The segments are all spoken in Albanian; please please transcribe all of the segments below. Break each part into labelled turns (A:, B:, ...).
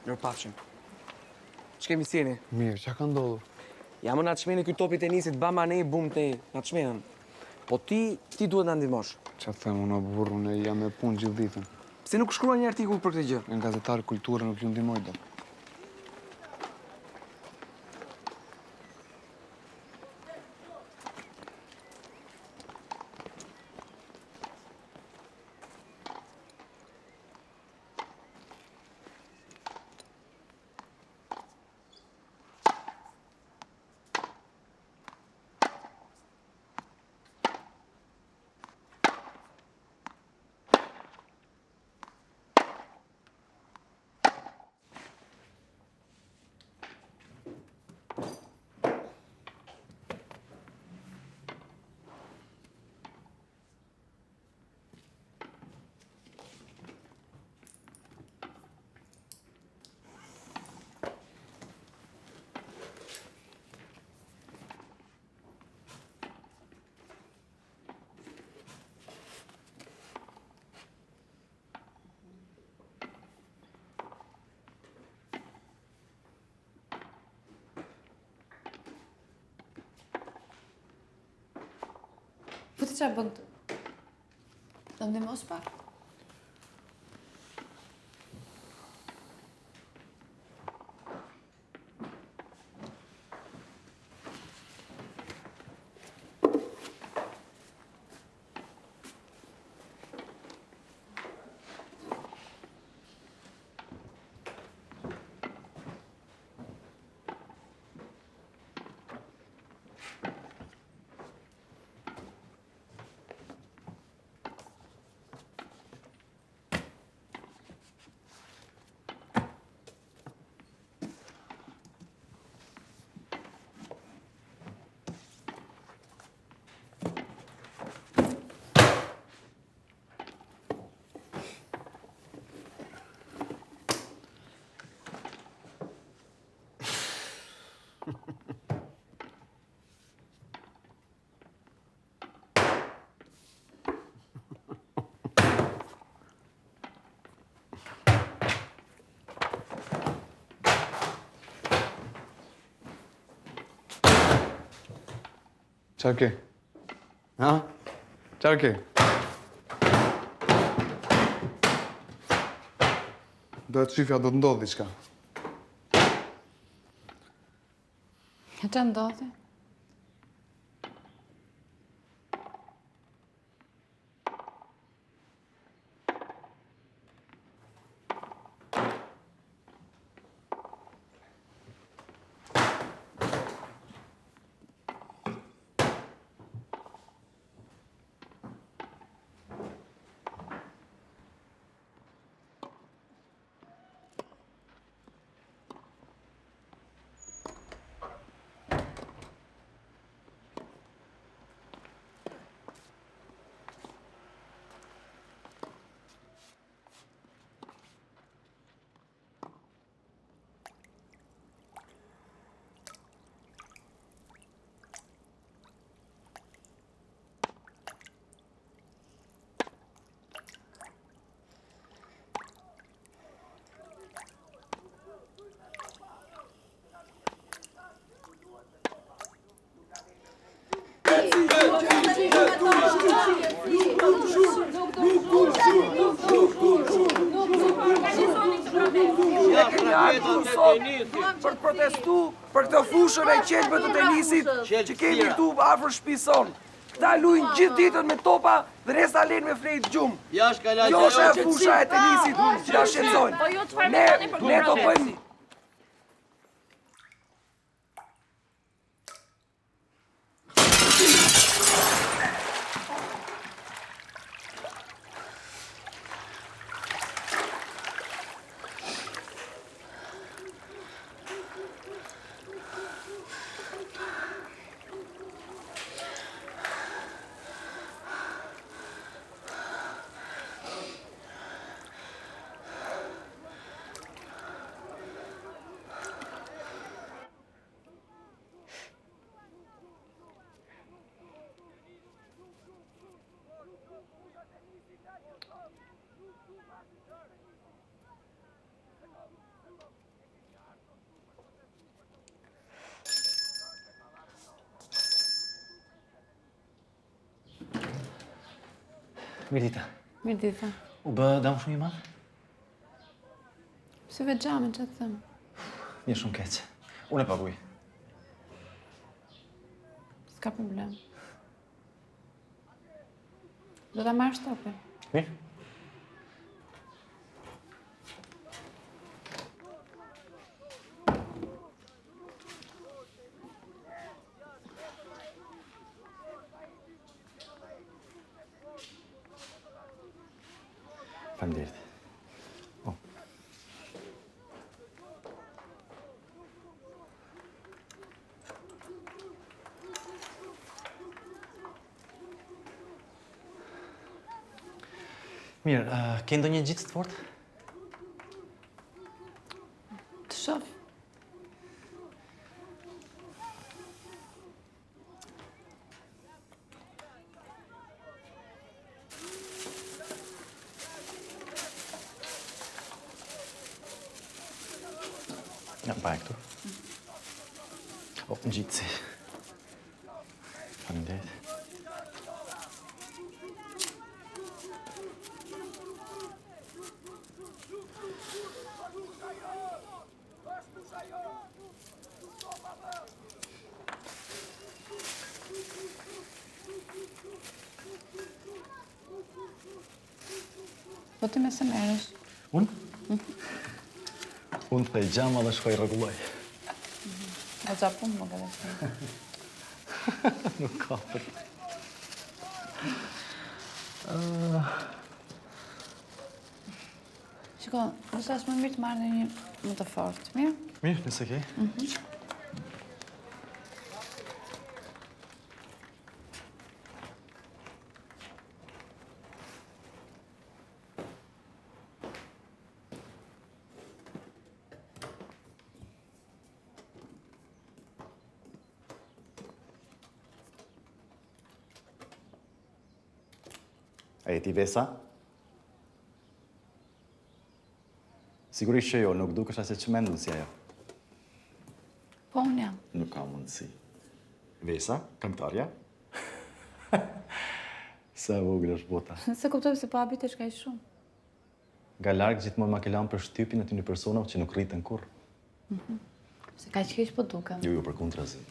A: Mirupafshim. Ç'kemi sjeni?
B: Mirë, çka ka ndodhur?
A: Ja më na çmeni ky topi tenisit, bama ne bum te, na çmenën. Po ti duhet na ndihmosh.
B: Qa them unë burrun e jam me punë gjithë ditën.
A: Pse nuk shkruan një artikull për këtë gjë?
B: Në gazetar kulturë nuk ju ndihmoj dot.
C: Po ti çfarë bën këtu? Do më ndihmosh pak?
B: Qa ke? Ha? Qa ke? Do të shifja do të ndodh diçka.
C: Ç'a ndodhi?
A: Për të protestu për këtë fushën e qelbët të tenisit që kemi këtu afër shtëpisë sonë. Këta luajnë gjithë ditën me topa dhe resta len me flejt gjumë. Kjo është fusha e tenisit që na shqetësojnë. Ne do bëjmë
D: Mirë dita.
C: Mirë dita.
D: U bë dam shumë i madh?
C: Si vetë gjamin, që të thëmë?
D: Një shumë keq. Unë e paguaj.
C: S'ka problem. Do ta marrë shtopin.
D: Mirë. Faleminderit. Mirë, ke ndonjë gjicë të fortë?
C: Të shoh.
D: Ja, pa e këtu. O, në gjicë. Faleminderit.
C: Po ti me se merresh?
D: Unë? Unë thej gjama dhe shkoj rregulloj.
C: O gjapun më gëve shumë.
D: Nuk ka për.
C: Shiko, nëse është më mirë të marrë një më të fortë, mirë?
D: Mirë, nëse ke.
B: A jeti Vesa? Sigurisht që jo, nuk dukesh as e çmendur si ajo.
C: Po unë jam.
B: Nuk ka mundësi. Vesa, këngëtarja? Sa vogël është bota.
C: Nëse kuptoj se po habitesh kaq shumë.
B: Nga larg gjithmonë ma ke lanë për shtypin aty në personave që nuk rriten kurrë.
C: Se kaq keq po dukem.
B: Jo, përkundrazi.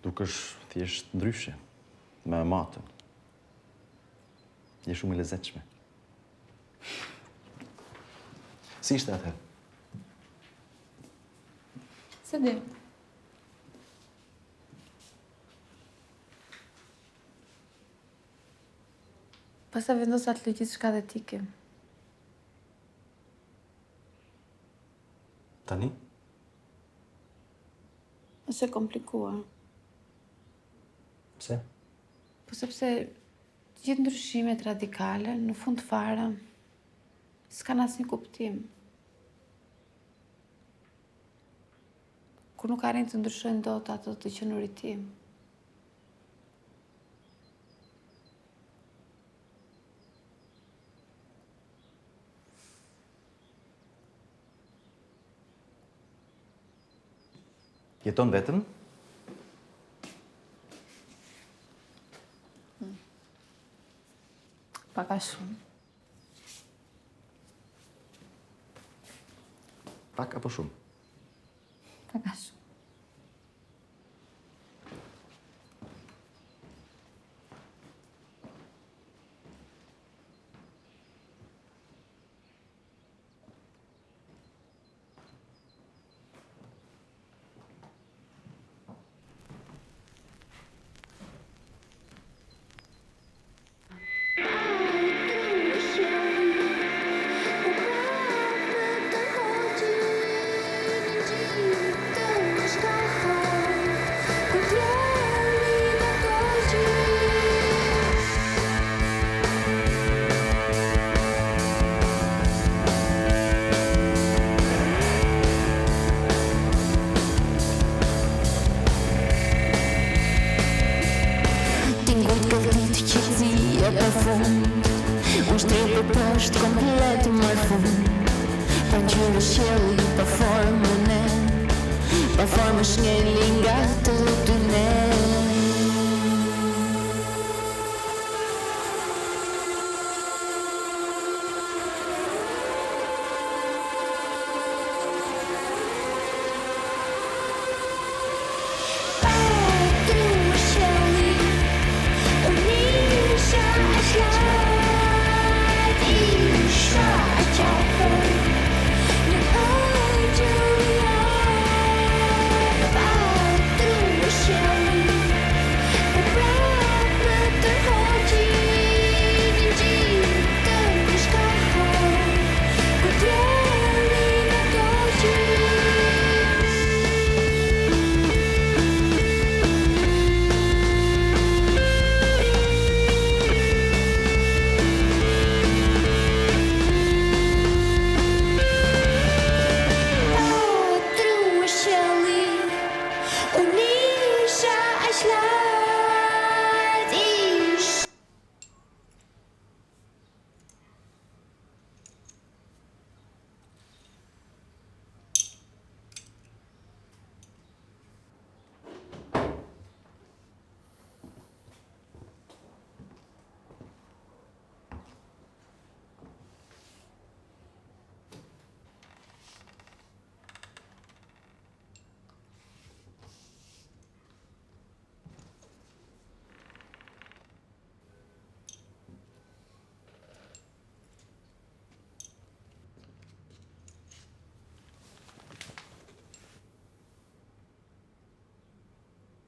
B: Dukesh thjesht ndryshe, me matën. Je shumë e lezetshme. Si ishte atëherë?
C: Se di. Pasta vendosa të lëgjit shka dhe tikim.
B: Tani?
C: Është e komplikuar.
B: Pse?
C: Po sepse gjithë ndryshimet radikale, në fund fare, s'kan asnjë kuptim. Kur nuk arrin të ndryshojnë dot ato të qenurit tim.
B: Jeton vetëm?
C: Paka shumë.
B: Pak apo shumë?
C: Paka shumë.
E: është komplet më fund Pa gjyrë shjelli, pa formën e Pa formë shngeli nga të dy ne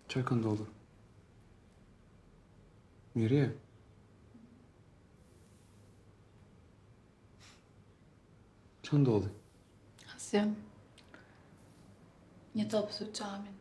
F: Çfarë ka ndodhur? Mirje? Që ndodhi?
C: Asja. Një topë su qamin.